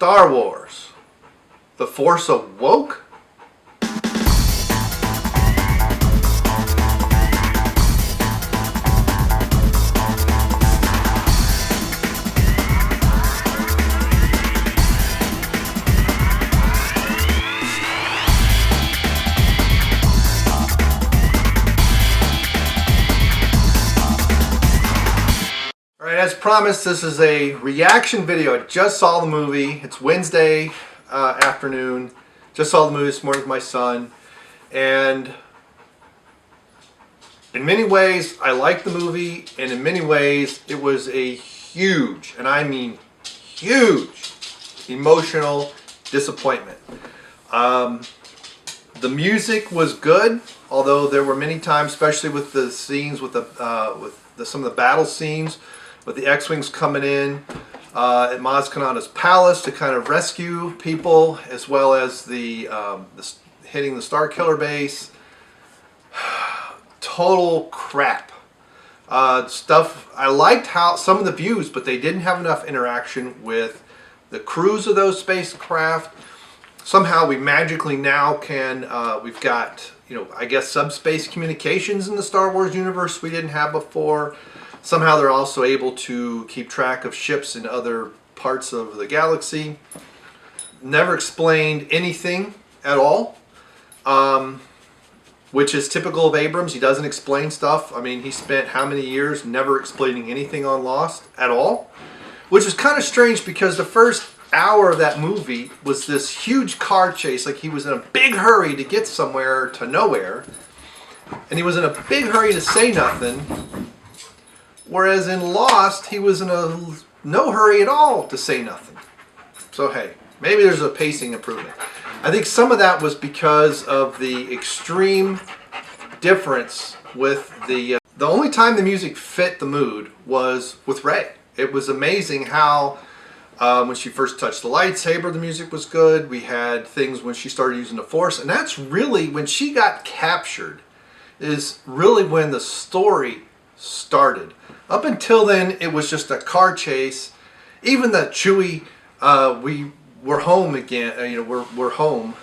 Star Wars. The Force awoke? Alright, as promised, this is a reaction video. I just saw the movie. It's Wednesday afternoon. Just saw the movie this morning with my son. And in many ways, I liked the movie. And in many ways, it was a huge, and I mean huge, emotional disappointment. The music was good, although there were many times, especially with the scenes, with some of the battle scenes, with the X-Wings coming in at Maz Kanata's palace to kind of rescue people, as well as the hitting the Star Killer base. Total crap. Stuff. I liked how some of the views, but they didn't have enough interaction with the crews of those spacecraft. Somehow we magically now can, we've got, I guess subspace communications in the Star Wars universe we didn't have before. Somehow they're also able to keep track of ships in other parts of the galaxy. Never explained anything at all, which is typical of Abrams. He doesn't explain stuff. I mean, he spent how many years never explaining anything on Lost at all, which is kind of strange because the first hour of that movie was this huge car chase, like he was in a big hurry to get somewhere to nowhere, and he was in a big hurry to say nothing. Whereas in Lost, he was in no hurry at all to say nothing. So hey, maybe there's a pacing improvement. I think some of that was because of the extreme difference with the only time the music fit the mood was with Rey. It was amazing how when she first touched the lightsaber, the music was good. We had things when she started using the Force, and that's really when she got captured, is really when the story started. Up until then, it was just a car chase. Even the Chewie, we're home again. We're home.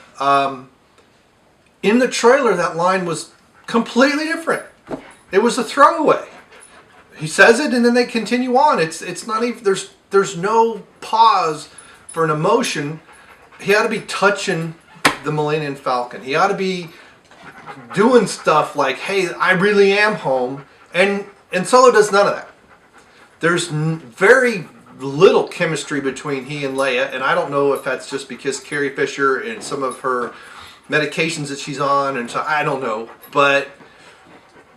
In the trailer, that line was completely different. It was a throwaway. He says it, and then they continue on. It's not even there's no pause for an emotion. He ought to be touching the Millennium Falcon. He ought to be doing stuff like, "Hey, I really am home," and Solo does none of that. There's very little chemistry between he and Leia, and I don't know if that's just because Carrie Fisher and some of her medications that she's on, and so I don't know, but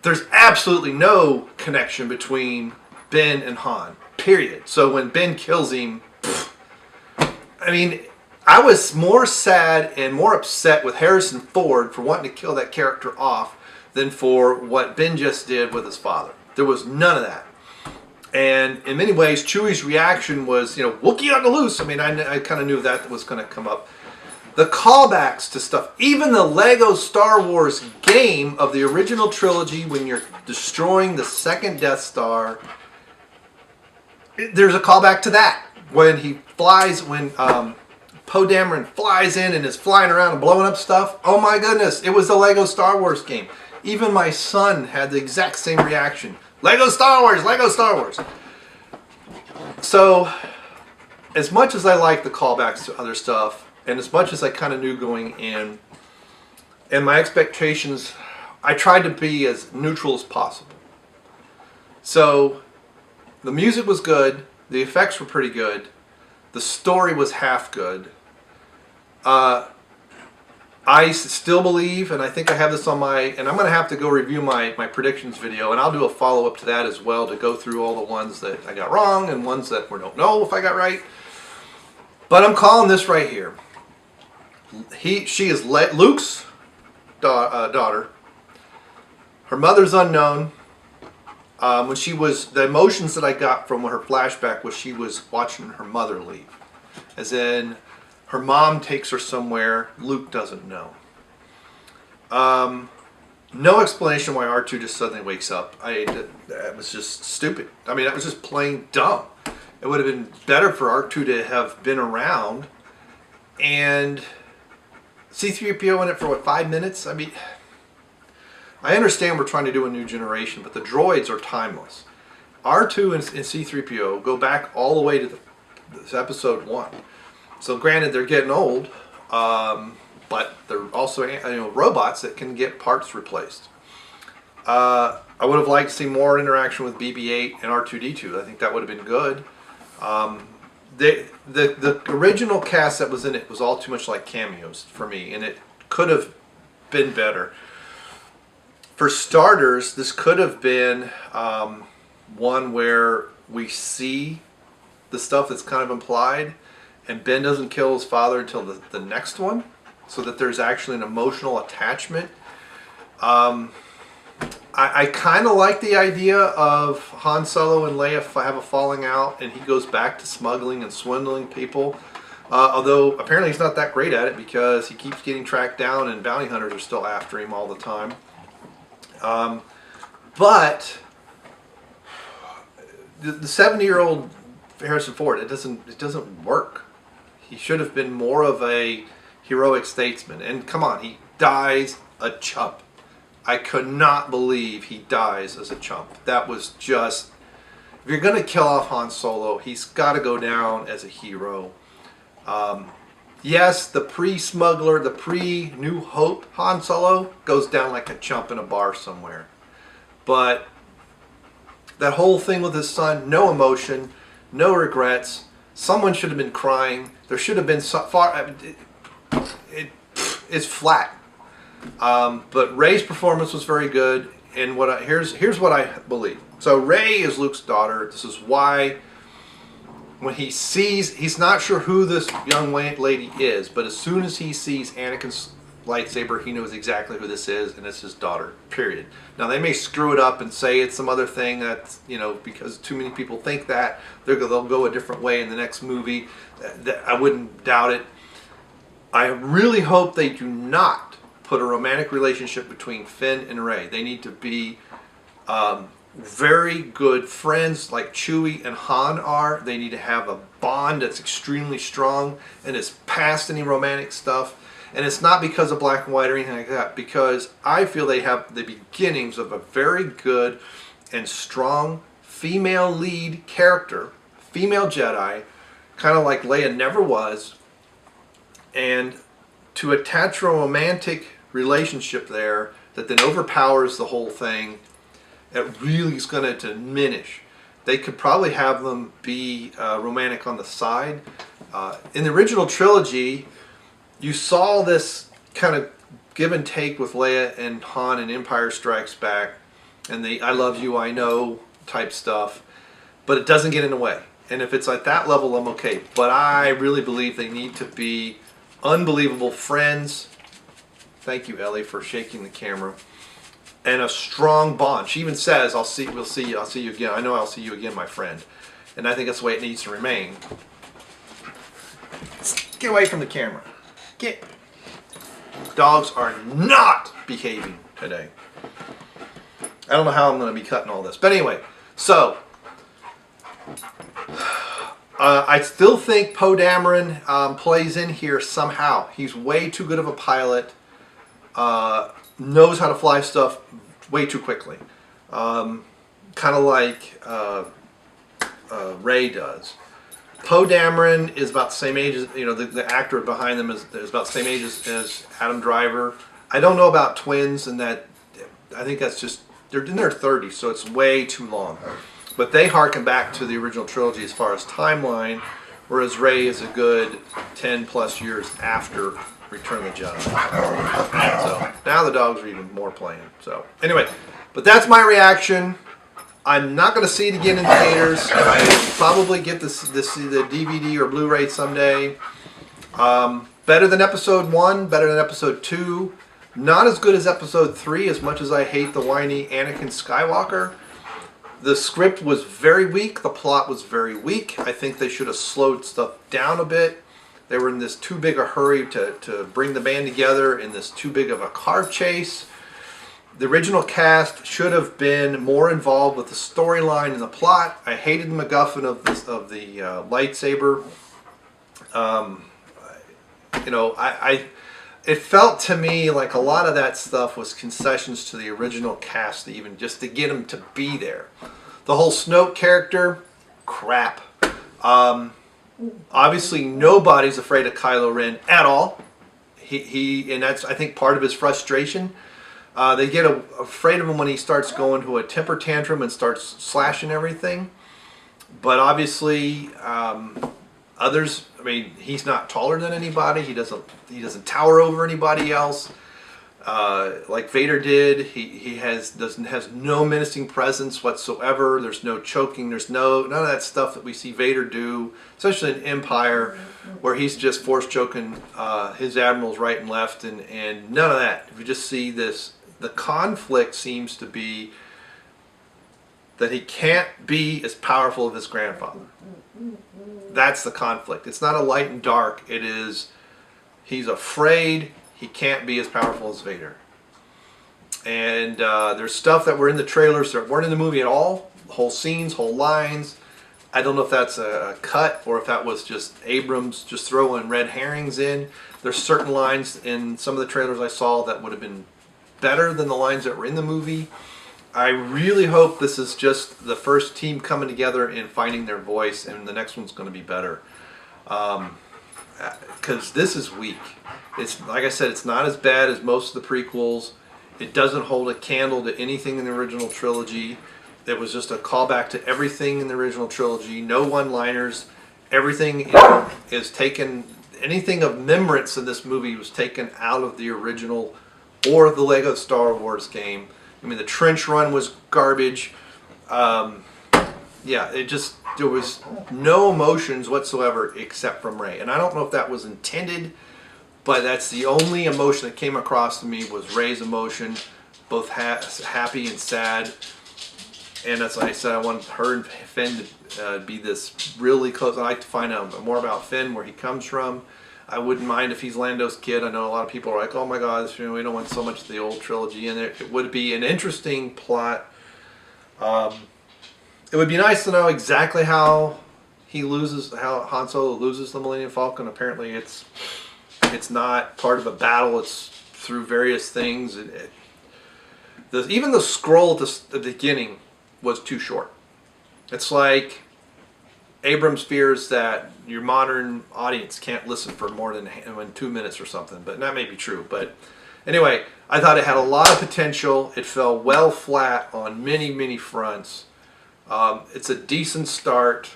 there's absolutely no connection between Ben and Han, period. So when Ben kills him, I mean, I was more sad and more upset with Harrison Ford for wanting to kill that character off than for what Ben just did with his father. There was none of that. And in many ways, Chewie's reaction was, Wookiee on the loose. I mean, I kind of knew that was going to come up. The callbacks to stuff, even the Lego Star Wars game of the original trilogy, when you're destroying the second Death Star, there's a callback to that. When he flies, when Poe Dameron flies in and is flying around and blowing up stuff, oh my goodness, it was the Lego Star Wars game. Even my son had the exact same reaction. Lego Star Wars! Lego Star Wars! So, as much as I like the callbacks to other stuff, and as much as I kind of knew going in, and my expectations, I tried to be as neutral as possible. So, the music was good, the effects were pretty good, the story was half good. I still believe, and I think I have this on and I'm going to have to go review my predictions video, and I'll do a follow-up to that as well to go through all the ones that I got wrong and ones that we don't know if I got right. But I'm calling this right here. She is Luke's daughter. Her mother's unknown. When she was, the emotions that I got from her flashback was she was watching her mother leave. As in, her mom takes her somewhere Luke doesn't know. No explanation why R2 just suddenly wakes up. That was just stupid. I mean, that was just plain dumb. It would have been better for R2 to have been around. And C-3PO in it for, what, 5 minutes? I mean, I understand we're trying to do a new generation, but the droids are timeless. R2 and C-3PO go back all the way to this episode 1. So granted, they're getting old, but they're also robots that can get parts replaced. I would have liked to see more interaction with BB-8 and R2-D2. I think that would have been good. The original cast that was in it was all too much like cameos for me, and it could have been better. For starters, this could have been one where we see the stuff that's kind of implied, and Ben doesn't kill his father until the next one, so that there's actually an emotional attachment. I kind of like the idea of Han Solo and Leia have a falling out, and he goes back to smuggling and swindling people. Although apparently he's not that great at it, because he keeps getting tracked down and bounty hunters are still after him all the time. But the 70-year-old Harrison Ford, it doesn't work. He should have been more of a heroic statesman. And come on, he dies a chump. I could not believe he dies as a chump. That was just... If you're going to kill off Han Solo, he's got to go down as a hero. Yes, the pre-smuggler, the pre-New Hope Han Solo goes down like a chump in a bar somewhere. But that whole thing with his son, no emotion, no regrets. Someone should have been crying. There should have been it's flat. But Rey's performance was very good, and here's what I believe. So Rey is Luke's daughter. This is why when he sees, he's not sure who this young lady is, but as soon as he sees Anakin's lightsaber, he knows exactly who this is, and it's his daughter, period. Now, they may screw it up and say it's some other thing that's, because too many people think that, they'll go a different way in the next movie. I wouldn't doubt it. I really hope they do not put a romantic relationship between Finn and Rey. They need to be very good friends like Chewie and Han are. They need to have a bond that's extremely strong and is past any romantic stuff. And it's not because of black and white or anything like that, because I feel they have the beginnings of a very good and strong female lead character, female Jedi, kind of like Leia never was. And to attach a romantic relationship there that then overpowers the whole thing, it really is going to diminish. They could probably have them be romantic on the side. In the original trilogy, you saw this kind of give and take with Leia and Han in Empire Strikes Back, and the I love you, I know type stuff, but it doesn't get in the way. And if it's at that level, I'm okay. But I really believe they need to be unbelievable friends. Thank you, Ellie, for shaking the camera. And a strong bond. She even says, I'll see you again. I know I'll see you again, my friend. And I think that's the way it needs to remain. Get away from the camera. Dogs are not behaving today. I don't know how I'm going to be cutting all this. But anyway, so I still think Poe Dameron plays in here somehow. He's way too good of a pilot. Knows how to fly stuff way too quickly. Kind of like Rey does. Poe Dameron is about the same age as, the actor behind them is about the same age as Adam Driver. I don't know about twins, and that, I think that's just, they're in their 30s, so it's way too long. But they harken back to the original trilogy as far as timeline, whereas Rey is a good 10 plus years after Return of the Jedi. So now the dogs are even more playing. So anyway, but that's my reaction. I'm not going to see it again in theaters. I probably get the DVD or Blu-ray someday. Better than Episode 1, better than Episode 2. Not as good as Episode 3, as much as I hate the whiny Anakin Skywalker. The script was very weak. The plot was very weak. I think they should have slowed stuff down a bit. They were in this too big a hurry to bring the band together in this too big of a car chase. The original cast should have been more involved with the storyline and the plot. I hated the MacGuffin of the lightsaber. It felt to me like a lot of that stuff was concessions to the original cast, even just to get them to be there. The whole Snoke character, crap. Obviously, nobody's afraid of Kylo Ren at all. And that's, I think, part of his frustration. They get afraid of him when he starts going to a temper tantrum and starts slashing everything. But obviously, others. I mean, he's not taller than anybody. He doesn't tower over anybody else. Like Vader did. He has no menacing presence whatsoever. There's no choking. There's none of that stuff that we see Vader do, especially in Empire, where he's just force choking his admirals right and left, and none of that. We just see this. The conflict seems to be that he can't be as powerful as his grandfather. That's the conflict. It's not a light and dark. It is, he's afraid he can't be as powerful as Vader. And there's stuff that were in the trailers that weren't in the movie at all. Whole scenes, whole lines. I don't know if that's a cut or if that was just Abrams just throwing red herrings in. There's certain lines in some of the trailers I saw that would have been better than the lines that were in the movie. I really hope this is just the first team coming together and finding their voice, and the next one's going to be better. Because this is weak. It's like I said, it's not as bad as most of the prequels. It doesn't hold a candle to anything in the original trilogy. It was just a callback to everything in the original trilogy. No one-liners. Everything is taken. Anything of memorance in this movie was taken out of the original or the Lego Star Wars game. I mean, the trench run was garbage. There was no emotions whatsoever except from Rey. And I don't know if that was intended, but that's the only emotion that came across to me was Rey's emotion, both happy and sad. And as I said, I want her and Finn to be this really close. I'd like to find out more about Finn, where he comes from. I wouldn't mind if he's Lando's kid. I know a lot of people are like, oh my God, we don't want so much of the old trilogy in there. It would be an interesting plot. It would be nice to know exactly how how Han Solo loses the Millennium Falcon. Apparently it's not part of a battle. It's through various things. Even the scroll at the beginning was too short. It's like Abrams fears that your modern audience can't listen for more than 2 minutes or something, but that may be true. But anyway, I thought it had a lot of potential. It fell well flat on many, many fronts. It's a decent start.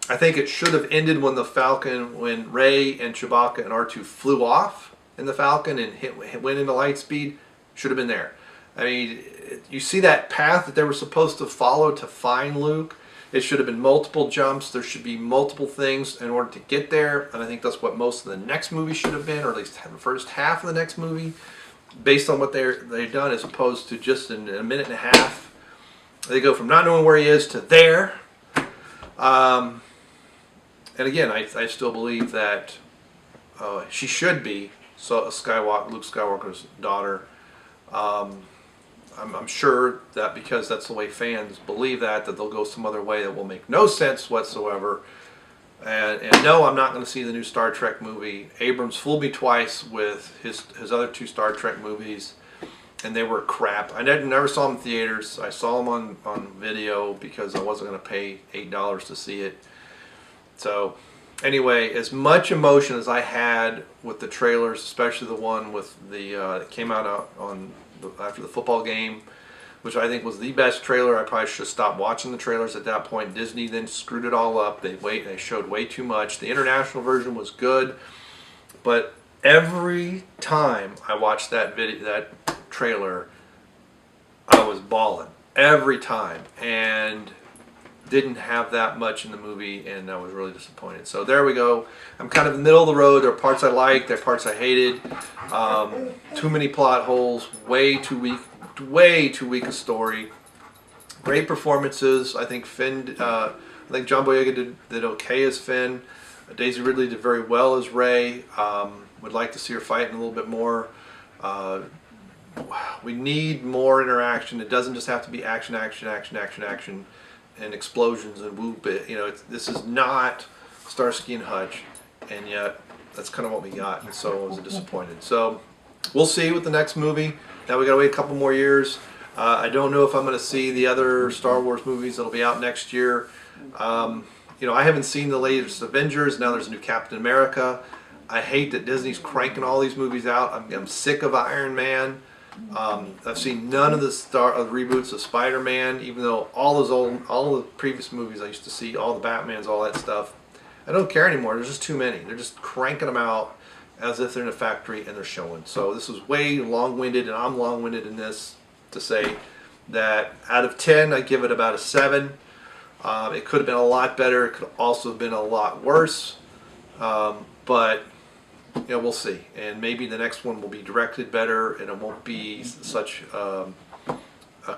I think it should have ended when when Rey and Chewbacca and R2 flew off in the Falcon and went into light speed. Should have been there. I mean, you see that path that they were supposed to follow to find Luke. It should have been multiple jumps. There should be multiple things in order to get there. And I think that's what most of the next movie should have been, or at least the first half of the next movie, based on what they've done, as opposed to just in a minute and a half. They go from not knowing where he is to there. And again, I still believe that she should be Luke Skywalker's daughter. I'm sure that because that's the way fans believe that they'll go some other way that will make no sense whatsoever. And no, I'm not going to see the new Star Trek movie. Abrams fooled me twice with his other 2 Star Trek movies, and they were crap. I never saw them in theaters. I saw them on video because I wasn't going to pay $8 to see it. So anyway, as much emotion as I had with the trailers, especially the one with that came out after the football game, which I think was the best trailer. I probably should have stopped watching the trailers at that point. Disney then screwed it all up. They showed way too much. The international version was good, but every time I watched that trailer, I was bawling every time, and didn't have that much in the movie, and I was really disappointed. So there we go. I'm kind of in the middle of the road. There are parts I liked, there are parts I hated. Too many plot holes, way too weak a story. Great performances. I think John Boyega did okay as Finn. Daisy Ridley did very well as Rey. Would like to see her fighting a little bit more. we need more interaction. It doesn't just have to be action, action, action, action, action, and explosions and whoop it. You know, this is not Starsky and Hutch, and yet that's kind of what we got, and so I was disappointed. So we'll see with the next movie. Now we got to wait a couple more years. I don't know if I'm going to see the other Star Wars movies that'll be out next year. You know, I haven't seen the latest Avengers. Now there's a new Captain America. I hate that Disney's cranking all these movies out. I'm sick of Iron Man. I've seen none of the reboots of Spider-Man, even though all the previous movies I used to see, all the Batmans, all that stuff. I don't care anymore. There's just too many. They're just cranking them out as if they're in a factory and they're showing. So this was way long-winded, and I'm long-winded in this to say that out of 10, I give it about a 7. It could have been a lot better. It could also have been a lot worse. But you know, we'll see. And maybe the next one will be directed better, and it won't be such a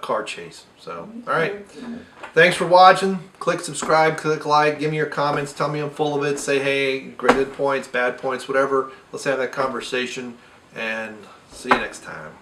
car chase. So, all right. Thanks for watching. Click subscribe, click like, give me your comments, tell me I'm full of it. Say, hey, good points, bad points, whatever. Let's have that conversation, and see you next time.